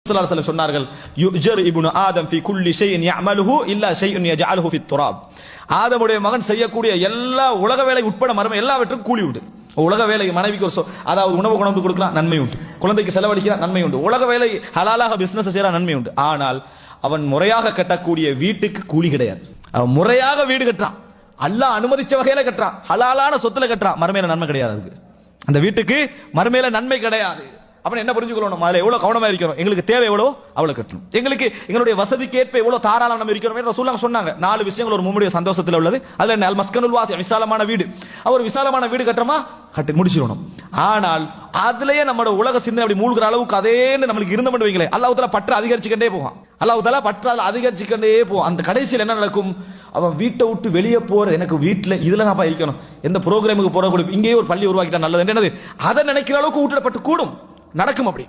சொன்னார்கள் யுஜர் இப்னு ஆதம் ஃபீ குல்லி ஷைஇன் யஅமலுஹு இல்லா ஷைஇன் யஜஅலுஹு ஃபித் துராப். ஆதமுடைய மகன் செய்யக்கூடிய எல்லா உலக வேலை உட்பட மர்ம எல்லாவற்றுக்கும் கூலி உண்டு. உலக வேலை மனைவிக்கு ஒரு அதாவது உணவு கொண்டு வந்து கொடுக்கிறான், நன்மை உண்டு. குழந்தைக்கு செலவழிக்கிறான், நன்மை உண்டு. உலக வேலை ஹலாலாக பிசினஸ் செய்யறான், நன்மை உண்டு. ஆனால் அவன் முறையாக கட்டக்கூடிய வீட்டுக்கு கூலி கிடையாது. அவன் முறையாக வீடு கட்டுறான், அல்லாஹ் அனுமதிச்ச வகையில கட்டுறான், ஹலாலான சொத்துல கட்டுறான், மறுமையில நன்மை கிடையாது. அதுக்கு அந்த வீட்டுக்கு மறுமையில நன்மை கிடையாது. அப்ப என்ன புரிஞ்சுக்கணும், அதுல எவ்வளவு கவனமா இருக்கிறோம். எங்களுக்கு தேவை எவ்வளோ அவ்வளவு கட்டணும். எங்களுக்கு எங்களுடைய வசதிக்கு ஏற்ப எவ்வளவு தாராளம் நம்ம இருக்கிறோம். ரசூலுல்லாஹ் சொன்னாங்க 4 விஷயங்கள் ஒரு மும்முடைய சந்தோஷத்தில் உள்ளது. அதுல அல் மஸ்கனுல் வாசி, விசாலமான வீடு. அவர் விசாலமான வீடு கட்டுறமா கட்டி முடிச்சிடணும். ஆனால் அதுலயே நம்மளோட உலக சிந்தனை அப்படி மூழ்கிற அளவுக்கு அதே நம்மளுக்கு இருந்த மட்டும் வைங்களேன், அல்லாஹ் தஆலா பற்று அதிகரிச்சுக்கிட்டே போவான். அல்லாஹ் தஆலா பற்று அதிகரிச்சுக்கிட்டே போவான். அந்த கடைசியில் என்ன நடக்கும், அவன் வீட்டை விட்டு வெளியே போற, எனக்கு வீட்டுல இதுல நான் இருக்கணும், எந்த ப்ரோக்ராமுக்கு போற கூட இங்கேயே ஒரு பள்ளி உருவாக்கிட்டா நல்லது என்னது அதை நினைக்கிற அளவுக்கு ஊட்டப்பட்டு கூடும் நடக்கும். அப்படி